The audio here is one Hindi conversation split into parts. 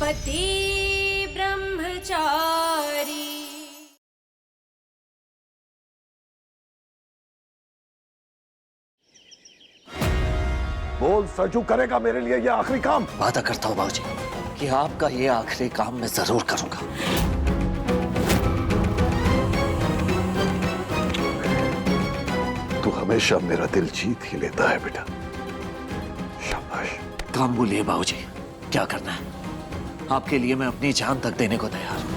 पति ब्रह्मचारी। बोल, सरजू करेगा मेरे लिए ये आखिरी काम? वादा करता हूँ बाबूजी कि आपका ये आखिरी काम मैं जरूर करूंगा। तू हमेशा मेरा दिल जीत ही लेता है बेटा, शाबाश। काम बोलिए बाबूजी, क्या करना है? आपके लिए मैं अपनी जान तक देने को तैयार हूं।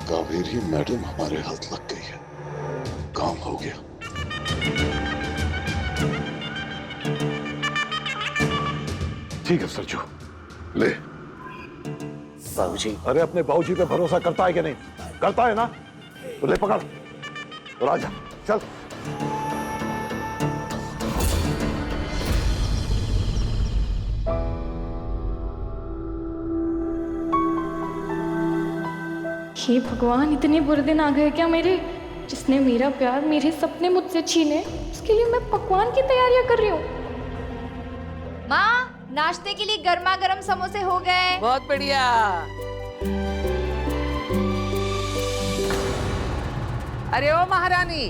कावेरी मैडम हमारे हाथ लग गई है, काम हो गया। ठीक है सरजू, ले। बाबूजी, अरे अपने बाबूजी पे भरोसा करता है कि नहीं? करता है ना? तो ले पकड़ और आजा, चल। हे भगवान, इतने बुरे दिन आ गए क्या मेरे? जिसने मेरा प्यार, मेरे सपने मुझसे छीने, उसके लिए मैं पकवान की तैयारियां कर रही हूँ। माँ, नाश्ते के लिए गर्मा गर्म समोसे हो गए। बहुत बढ़िया। अरे ओ महारानी,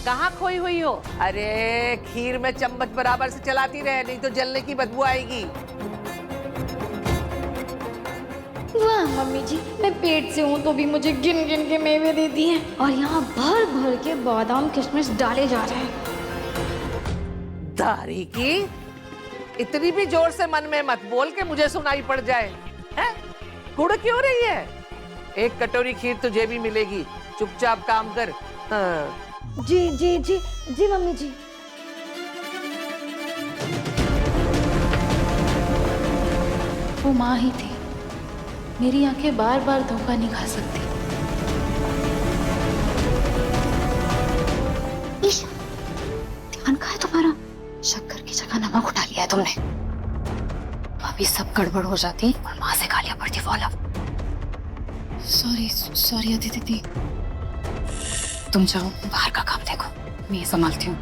कहाँ खोई हुई हो? अरे खीर में चम्मच बराबर से चलाती रहे, नहीं तो जलने की बदबू आएगी। वाह मम्मी जी, मैं पेट से हूँ तो भी मुझे गिन गिन के मेवे देती हैं, और यहाँ भर भर के बादाम किशमिश डाले जा रहे हैं। दारी की, इतनी भी जोर से मन में मत बोल के मुझे सुनाई पड़ जाए। हैं? गुड़ क्यों रही है? एक कटोरी खीर तुझे भी मिलेगी, चुपचाप काम कर। हाँ। जी जी जी जी मम्मी जी। वो माँ ही थी, मेरी आंखें बार बार धोखा नहीं खा सकती। ईशा, ध्यान कहाँ है तुम्हारा? शक्कर की जगह नमक उठा लिया है तुमने। अभी सब गड़बड़ हो जाती और माँ से गालियां पड़ती। फॉलो। सॉरी सॉरी अदिति दीदी, तुम जाओ बाहर का काम देखो, मैं ये संभालती हूँ।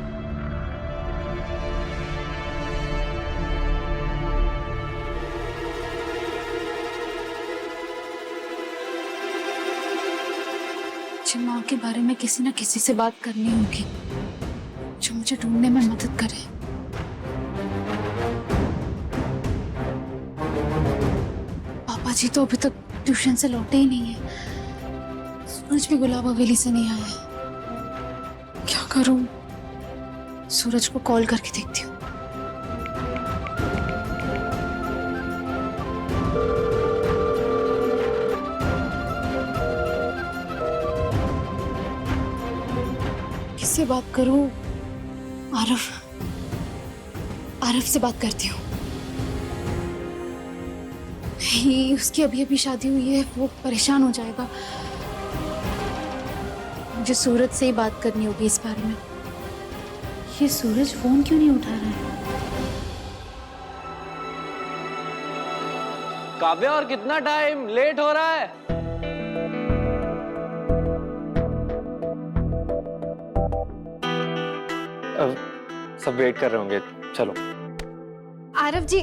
मुझे माँ के बारे में किसी न किसी से बात करनी होगी जो मुझे ढूंढने में मदद करे। पापा जी तो अभी तक ट्यूशन से लौटे ही नहीं है। सूरज भी गुलाब हवेली से नहीं आया है। क्या करूं? सूरज को कॉल करके देखती हूँ। किससे बात करूं? आरफ से बात करती हूँ। नहीं, उसकी अभी अभी शादी हुई है, वो परेशान हो जाएगा। मुझे सूरज से ही बात करनी होगी इस बारे में। ये सूरज फोन क्यों नहीं उठा रहा है? काव्या, और कितना टाइम लेट हो रहा है? सब वेट कर रहे होंगे, चलो। आरव जी,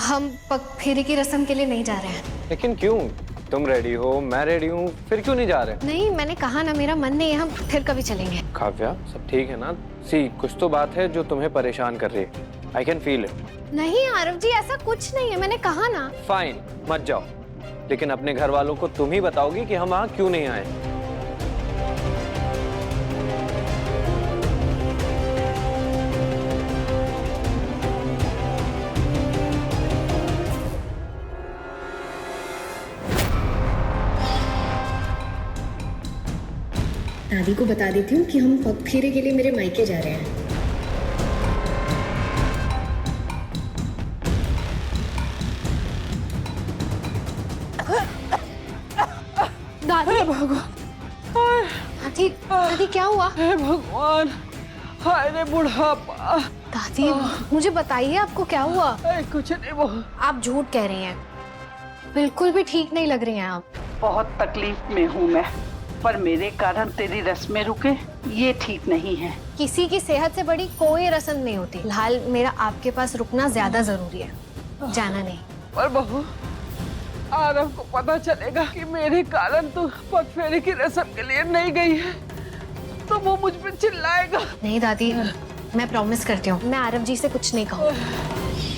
हम पग फेरे की रस्म के लिए नहीं जा रहे हैं। लेकिन क्यों? तुम रेडी हो, मैं रेडी हूँ, फिर क्यों नहीं जा रहे? नहीं, मैंने कहा ना, मेरा मन नहीं है, हम फिर कभी चलेंगे। काव्या, सब ठीक है ना? सी, कुछ तो बात है जो तुम्हें परेशान कर रही है। I can feel it. नहीं आरव जी, ऐसा कुछ नहीं है, मैंने कहा ना। फाइन, मत जाओ, लेकिन अपने घर वालों को तुम ही बताओगी कि हम वहाँ क्यों नहीं आए। दादी को बता देती हूँ कि हम पग फेरे के लिए मेरे मायके जा रहे हैं। दादी, भगवान, दादी, दादी क्या हुआ? हे भगवान, हाय रे बुढ़ापा। दादी, मुझे बताइए आपको क्या हुआ? कुछ नहीं, वो आप झूठ कह रही हैं। बिल्कुल भी ठीक नहीं लग रही हैं आप। बहुत तकलीफ में हूँ मैं, पर मेरे कारण तेरी रस्में रुके ये ठीक नहीं है। किसी की सेहत से बड़ी कोई रस्म नहीं होती। फिलहाल मेरा आपके पास रुकना ज्यादा जरूरी है, जाना नहीं। पर बहू, आरव को पता चलेगा कि मेरे कारण तू पगफेरे की रस्म के लिए नहीं गई है तो वो मुझ पर चिल्लाएगा। नहीं दादी, मैं प्रॉमिस करती हूँ, मैं आरव जी से कुछ नहीं कहूँगी।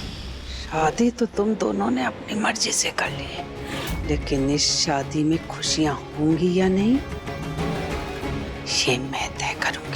शादी तो तुम दोनों ने अपनी मर्जी से कर ली, लेकिन इस शादी में खुशियां होंगी या नहीं ये मैं तय करूंगी।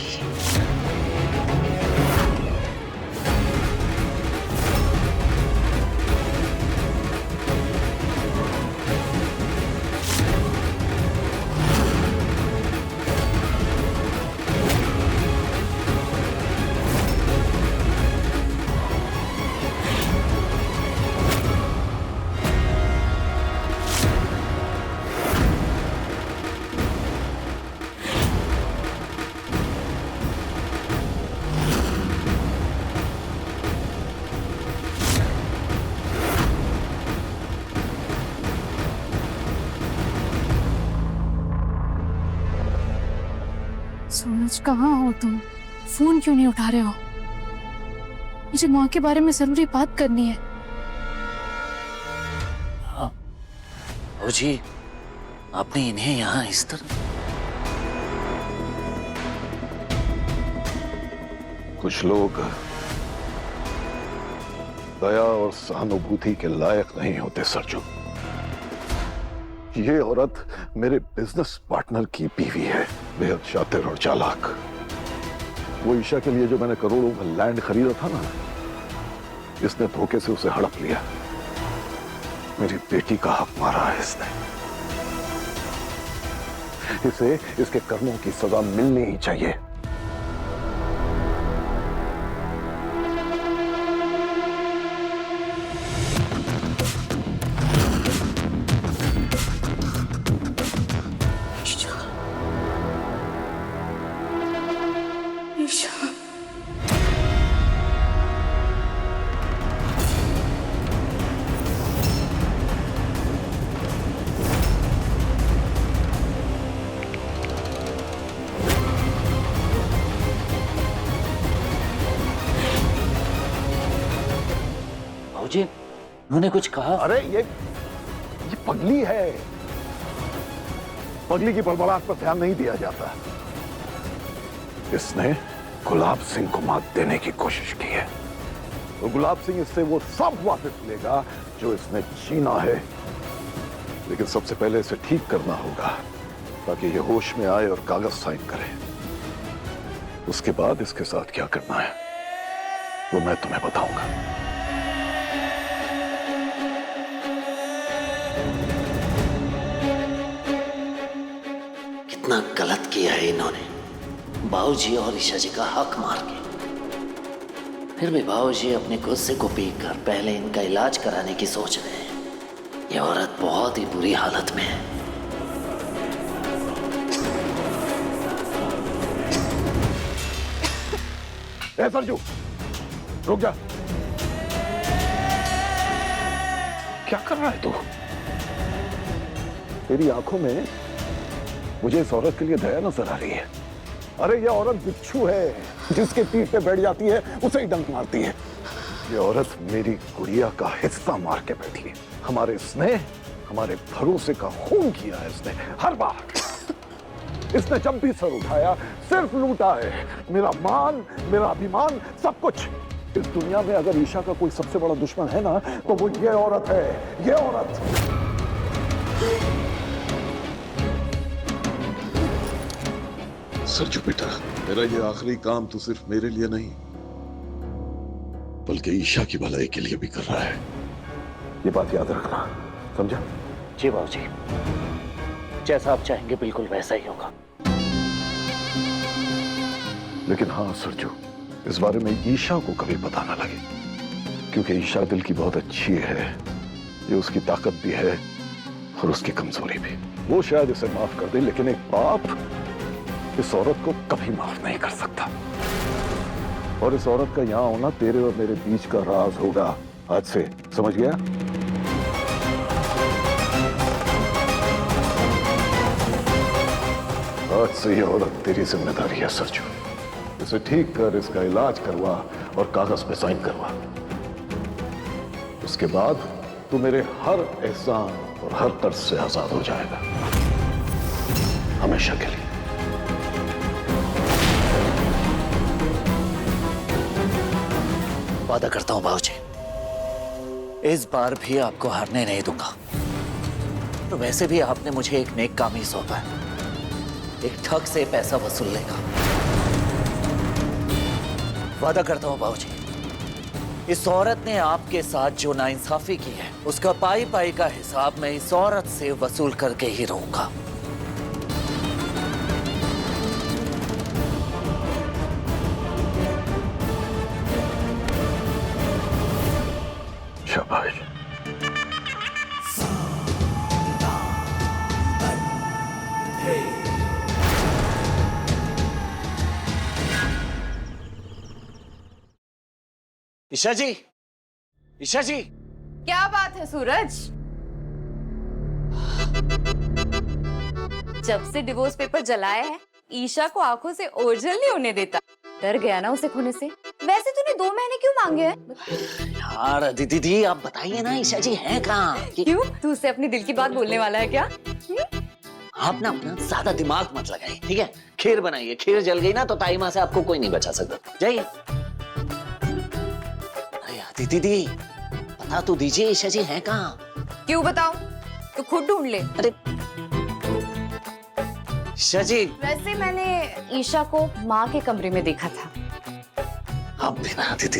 सूरज, कहाँ हो तुम? फोन क्यों नहीं उठा रहे हो? मुझे माँ के बारे में जरूरी बात करनी है। हाँ बाबूजी, आपने इन्हें यहाँ इस तरह। कुछ लोग दया और सहानुभूति के लायक नहीं होते सरजू। ये औरत मेरे बिजनेस पार्टनर की बीवी है, बेहद शातिर और चालाक। वो ईशा के लिए जो मैंने करोड़ों का लैंड खरीदा था ना, इसने धोखे से उसे हड़प लिया। मेरी बेटी का हक मारा है इसने। इसे इसके कर्मों की सजा मिलनी ही चाहिए। बाबूजी, उन्होंने कुछ कहा? अरे ये पगली है। पगली की बड़बड़ाहट पर ध्यान नहीं दिया जाता। इसने गुलाब सिंह को मात देने की कोशिश की है, तो गुलाब सिंह इससे वो सब वापस लेगा जो इसने छीना है। लेकिन सबसे पहले इसे ठीक करना होगा ताकि ये होश में आए और कागज साइन करे। उसके बाद इसके साथ क्या करना है वो मैं तुम्हें बताऊंगा। कितना गलत किया है इन्होंने, बाबूजी और ईशा जी का हक मार के। फिर भी बाबूजी अपने गुस्से को पी कर पहले इनका इलाज कराने की सोच रहे हैं। ये औरत बहुत ही बुरी हालत में है। ए सरजू, रुक जा। क्या कर रहा है तू? तेरी आंखों में मुझे इस औरत के लिए दया नजर आ रही है। अरे ये औरत बिच्छू है, जिसके पीठ पे बैठ जाती है उसे ही डंक मारती है। ये औरत मेरी गुड़िया का हिस्सा मार के बैठी है। हमारे स्नेह, हमारे भरोसे का खून किया है इसने हर बार। इसने जब भी सर उठाया सिर्फ लूटा है। मेरा मान, मेरा अभिमान, सब कुछ। इस दुनिया में अगर ईशा का कोई सबसे बड़ा दुश्मन है ना, तो वो ये औरत है। ये औरत। सरजू बेटा, मेरा ये आखिरी काम तो सिर्फ मेरे लिए नहीं बल्कि ईशा की भलाई के लिए भी कर रहा है। ये बात याद रखना, समझा? जी बाबूजी, जैसा आप चाहेंगे बिल्कुल वैसा ही होगा। लेकिन हाँ सरजू, इस बारे में ईशा को कभी पता ना लगे, क्योंकि ईशा दिल की बहुत अच्छी है। ये उसकी ताकत भी है और उसकी कमजोरी भी। वो शायद इसे माफ कर दे, लेकिन एक बाप इस औरत को कभी माफ नहीं कर सकता। और इस औरत का यहां होना तेरे और मेरे बीच का राज होगा आज से, समझ गया? आज से ये औरत तेरी जिम्मेदारी है सरजू। इसे ठीक कर, इसका इलाज करवा और कागज पे साइन करवा। उसके बाद तू मेरे हर एहसान और हर कर्ज से आजाद हो जाएगा, हमेशा के लिए। वादा करता हूं बाबूजी, इस बार भी आपको हारने नहीं दूंगा। तो वैसे भी आपने मुझे एक नेक काम ही सौंपा है, एक ठग से पैसा वसूलने का। वादा करता हूं बाबूजी, इस औरत ने आपके साथ जो नाइंसाफी की है उसका पाई पाई का हिसाब मैं इस औरत से वसूल करके ही रहूंगा। शाबाश। ईशा जी, ईशा जी, क्या बात है सूरज? जब से डिवोर्स पेपर जलाया है, ईशा को आंखों से ओझल नहीं होने देता। डर गया ना उसे खोने से। वैसे तूने 2 महीने क्यों मांगे हैं? यार दीदी आप बताइए ना, ईशा जी हैं कहाँ? क्यों? तू उससे अपनी दिल की बात बोलने वाला है क्या? आप ना अपना ज्यादा दिमाग मत लगाइए, ठीक है? खीर बनाइए, खीर जल गई ना तो ताई माँ से आपको कोई नहीं बचा सकता। जाइए। दीदी बता तो दीजिए, ईशा जी हैं कहाँ? क्यों बताऊं? तो खुद ढूंढ ले। अरे ईशा जी, वैसे मैंने ईशा को माँ के कमरे में देखा था। आप भी ना दीदी।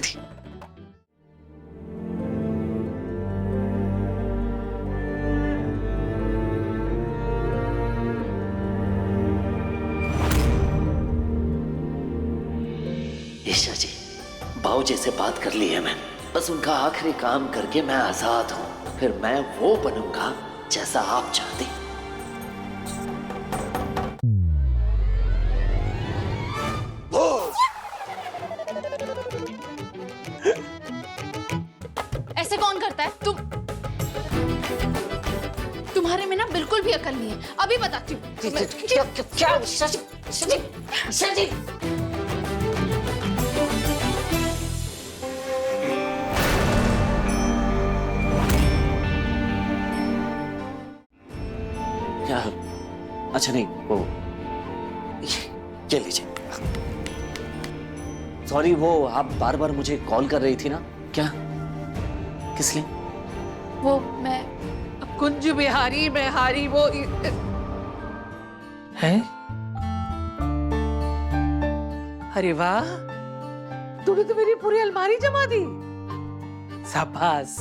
ईशा जी, बाबूजी से बात कर ली है मैंने। बस उनका आखिरी काम करके मैं आजाद हूं, फिर मैं वो बनूंगा जैसा आप चाहते। ऐसे कौन करता है? तुम्हारे में ना बिल्कुल भी अकल नहीं है। अभी बताती हूँ। क्या ईशा जी, ईशा जी। अच्छा नहीं, वो ये लीजिए। सॉरी, वो आप बार बार मुझे कॉल कर रही थी ना? क्या, किस लिए? वो मैं कुंज बिहारी में हारी वो है। अरे वाह, तूने तो मेरी पूरी अलमारी जमा दी। शाबाश।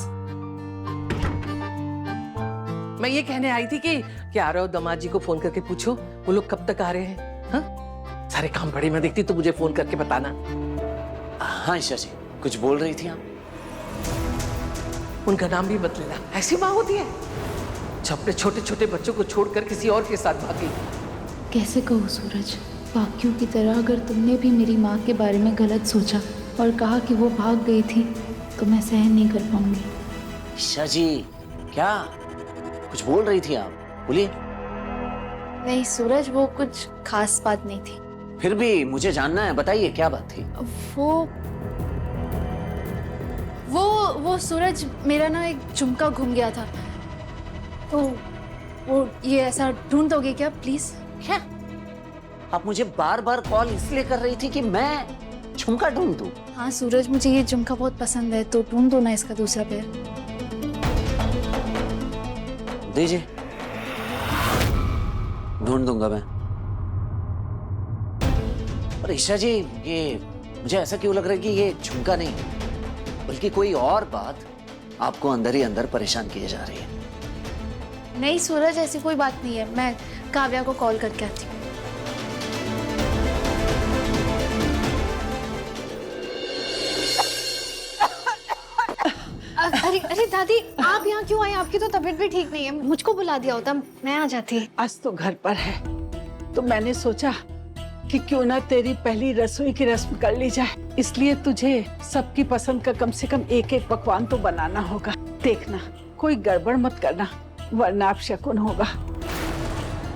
मैं ये कहने आई थी कि आरव दामाद जी को फोन करके पूछो वो लोग कब तक आ रहे हैं। हाँ? सारे काम पड़े, मैं देखती तो मुझे फोन करके बताना। हाँ ईशा जी, कुछ बोल रही थी आप? उनका नाम भी मत लेना, ऐसी माँ होती है जो अपने छोटे छोटे बच्चों को छोड़कर किसी और के साथ भागी। कैसे कहूँ सूरज, बाकियों की तरह अगर तुमने भी मेरी माँ के बारे में गलत सोचा और कहा कि वो भाग गई थी तो मैं सहन नहीं कर पाऊंगी। ईशा जी, क्या कुछ बोल रही थी आप? बोलिए। नहीं सूरज, वो कुछ खास बात नहीं थी। फिर भी मुझे जानना है, बताइए क्या बात थी? वो सूरज, मेरा ना एक झुमका घूम गया था, तो वो ये ऐसा ढूंढ दोगे क्या प्लीज? क्या आप मुझे बार बार कॉल इसलिए कर रही थी कि मैं झुमका ढूंढ दूं? हाँ सूरज, मुझे ये झुमका बहुत पसंद है, तो ढूंढ दो ना इसका दूसरा पैर। दीजिए, ढूंढ दूंगा मैं। और ईशा जी, ये मुझे ऐसा क्यों लग रहा है कि ये झुमका नहीं बल्कि कोई और बात आपको अंदर ही अंदर परेशान किए जा रही है। नहीं सूरज, ऐसी कोई बात नहीं है, मैं काव्या को कॉल करके आती हूँ। अरे दादी, आप यहाँ क्यों आई? आपकी तो तबीयत भी ठीक नहीं है, मुझको बुला दिया होता, मैं आ जाती। आज तो घर पर है तो मैंने सोचा कि क्यों ना तेरी पहली रसोई की रस्म कर ली जाए, इसलिए तुझे सबकी पसंद का कम से कम एक एक पकवान तो बनाना होगा। देखना कोई गड़बड़ मत करना वरना आप शकुन होगा।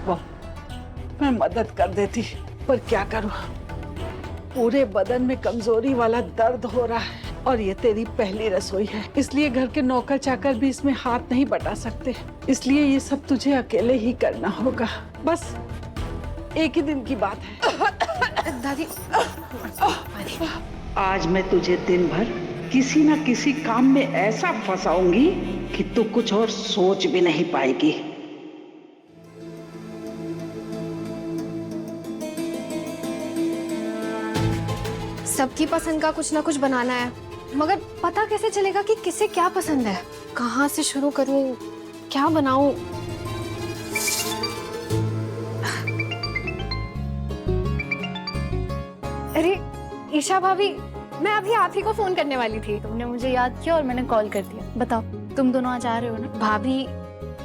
वो मैं मदद कर देती, पर क्या करूं, पूरे बदन में कमजोरी वाला दर्द हो रहा है और ये तेरी पहली रसोई है, इसलिए घर के नौकर चाकर भी इसमें हाथ नहीं बटा सकते, इसलिए ये सब तुझे अकेले ही करना होगा। बस एक ही दिन की बात है। दादी आज मैं तुझे दिन भर किसी ना किसी काम में ऐसा फंसाऊंगी कि तू कुछ और सोच भी नहीं पाएगी। सबकी पसंद का कुछ ना कुछ बनाना है, मगर पता कैसे चलेगा कि किसे क्या पसंद है? कहाँ से शुरू करूं, क्या बनाऊं? अरे ईशा भाभी, मैं अभी आप ही को फोन करने वाली थी। तुमने मुझे याद किया और मैंने कॉल कर दिया। बताओ, तुम दोनों आज आ रहे हो ना? भाभी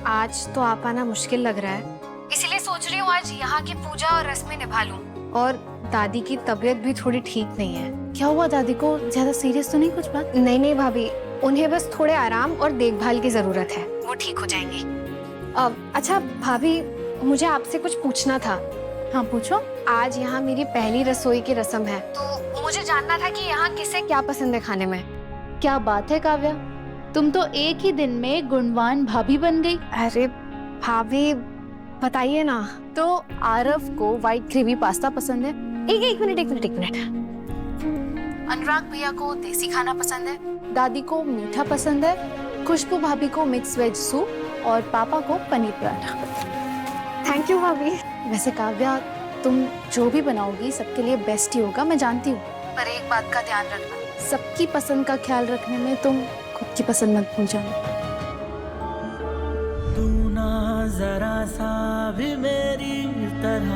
आज तो आप आना मुश्किल लग रहा है, इसलिए सोच रही हूँ आज यहाँ की पूजा और रस्में निभा लूं। और दादी की तबीयत भी थोड़ी ठीक नहीं है। क्या हुआ दादी को? ज्यादा सीरियस तो नहीं कुछ बात? नहीं नहीं भाभी, उन्हें बस थोड़े आराम और देखभाल की जरूरत है, वो ठीक हो जाएंगी। अच्छा भाभी, मुझे आपसे कुछ पूछना था। हाँ पूछो। आज यहाँ मेरी पहली रसोई की रस्म है, तो मुझे जानना था कि यहाँ किसे क्या पसंद है खाने में। क्या बात है काव्या, तुम तो एक ही दिन में गुणवान भाभी बन गई। अरे भाभी बताइए ना। तो आरव को व्हाइट ग्रेवी पास्ता पसंद है। एक मिनट। अनुराग भैया को देसी खाना पसंद है, दादी को मीठा पसंद है, खुशबू भाभी को मिक्स वेज सूप और पापा को पनीर पराठा। थैंक यू भाभी। वैसे काव्या, तुम जो भी बनाओगी सबके लिए बेस्ट ही होगा, मैं जानती हूँ, पर एक बात का ध्यान रखना, सबकी पसंद का ख्याल रखने में तुम खुद की पसंद मत भूल जाना। तू ना जरा सा भी मेरी तरह,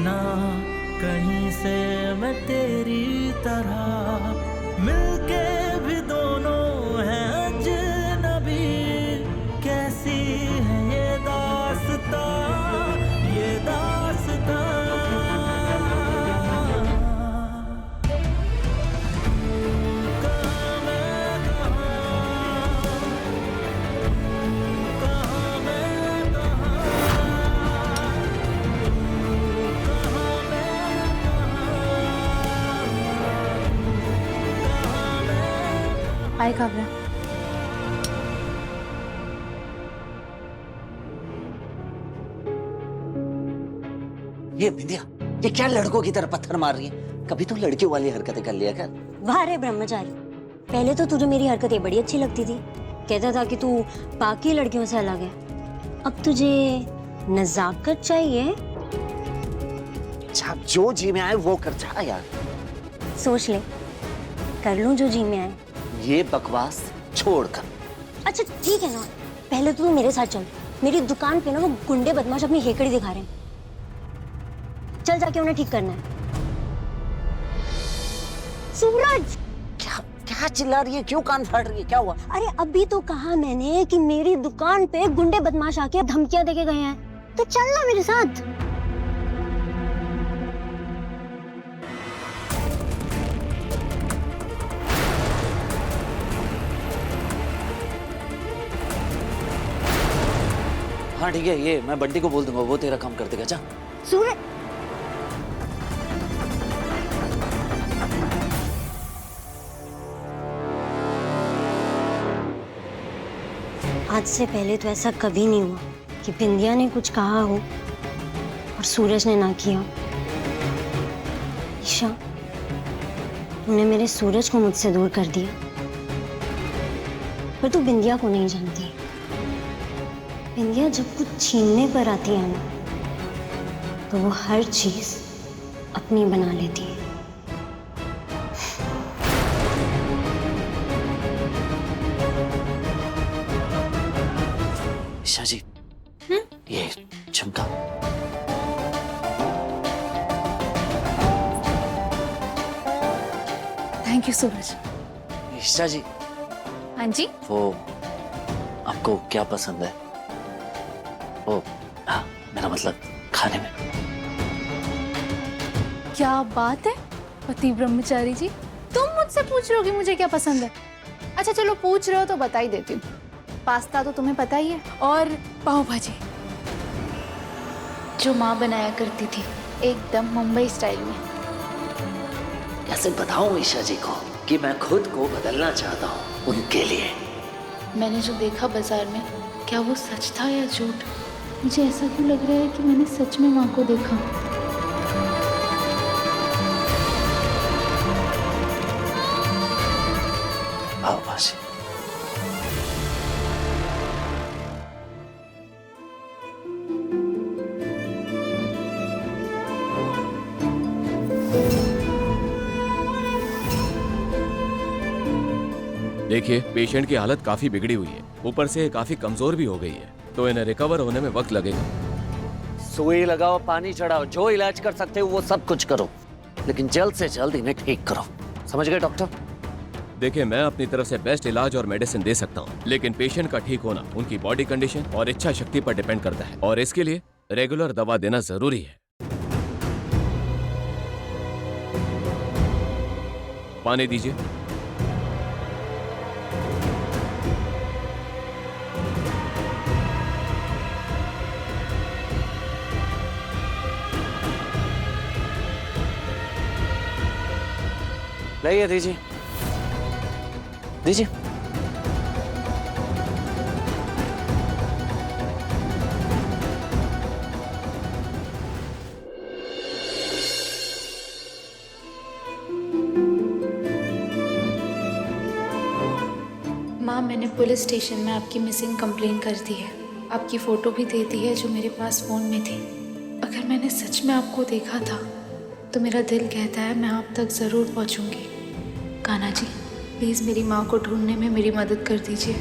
ना कहीं से मैं तेरी तरह, मिलके भी दोनों हैं अजनबी, कैसी है ये दास्तां, ये दास्तां। हाय काव्या। ये बिंदिया, ये क्या लड़कों की तरह पत्थर मार रही है? कभी तो लड़कियों वाली हरकतें कर लिया कर। वाह रे ब्रह्मचारी, पहले तो तुझे मेरी हरकतें बड़ी अच्छी लगती थी, कहता था कि तू बाकी लड़कियों से अलग है। अब तुझे नजाकत चाहिए। अच्छा, जो जी में आए वो कर जा यार। सोच ले, कर लूं जो जी में आए। ये बकवास छोड़कर। अच्छा ठीक है ना, पहले तो तू मेरे साथ चल। मेरी दुकान पे ना वो गुंडे बदमाश अपनी हेकड़ी दिखा रहे हैं, चल जाके उन्हें ठीक करना है। सूरज, क्या चिल्ला रही है? क्यों कान फाड़ रही है? क्या हुआ? अरे अभी तो कहा मैंने कि मेरी दुकान पे गुंडे बदमाश आके धमकियां देके गए हैं, तो चल ना मेरे साथ। हाँ ठीक है, ये मैं बंटी को बोल दूंगा, वो तेरा काम कर देगा। जा सूरज, आज से पहले तो ऐसा कभी नहीं हुआ कि बिंदिया ने कुछ कहा हो और सूरज ने ना किया। ईशा, तूने मेरे सूरज को मुझसे दूर कर दिया, पर तू बिंदिया को नहीं जानती। बिंदिया जब कुछ छीनने पर आती है ना, तो वो हर चीज अपनी बना लेती है। ईशा जी, ये झुमका। थैंक यू सूरज। ईशा जी, हाँ जी, वो आपको क्या पसंद है? ओ हाँ, मेरा मतलब खाने में। क्या बात है पति ब्रह्मचारी जी, तुम मुझसे पूछ रहे हो कि मुझे क्या पसंद है? अच्छा चलो, पूछ रहे हो तो बता ही देती हूँ। पास्ता तो तुम्हें पता ही है, और पाव भाजी। जो माँ बनाया करती थी, एकदम मुंबई स्टाइल में। कैसे बताऊं ईशा जी को कि मैं खुद को बदलना चाहता हूँ उनके लिए। मैंने जो देखा बाजार में, क्या वो सच था या झूठ? मुझे ऐसा क्यों लग रहा है कि मैंने सच में माँ को देखा। आओ भाषी। देखिए, पेशेंट की हालत काफी बिगड़ी हुई है, ऊपर से काफी कमजोर भी हो गई है, तो इन्हें रिकवर होने में वक्त लगेगा। सुई लगाओ, पानी चढ़ाओ, जो इलाज कर सकते हो वो सब कुछ करो, लेकिन जल्द से जल्द इन्हें ठीक करो। समझ गए डॉक्टर? देखिए, मैं अपनी तरफ से बेस्ट इलाज और मेडिसिन दे सकता हूँ, लेकिन पेशेंट का ठीक होना उनकी बॉडी कंडीशन और इच्छा शक्ति पर डिपेंड करता है, और इसके लिए रेगुलर दवा देना जरूरी है। पानी दीजिए। लाइए, दीजिए दीजिए। माँ, मैंने पुलिस स्टेशन में आपकी मिसिंग कंप्लेन कर दी है। आपकी फ़ोटो भी दे दी है जो मेरे पास फ़ोन में थी। अगर मैंने सच में आपको देखा था तो मेरा दिल कहता है मैं आप तक ज़रूर पहुँचूँगी। कान्हा जी, प्लीज़ मेरी माँ को ढूंढने में मेरी मदद कर दीजिए।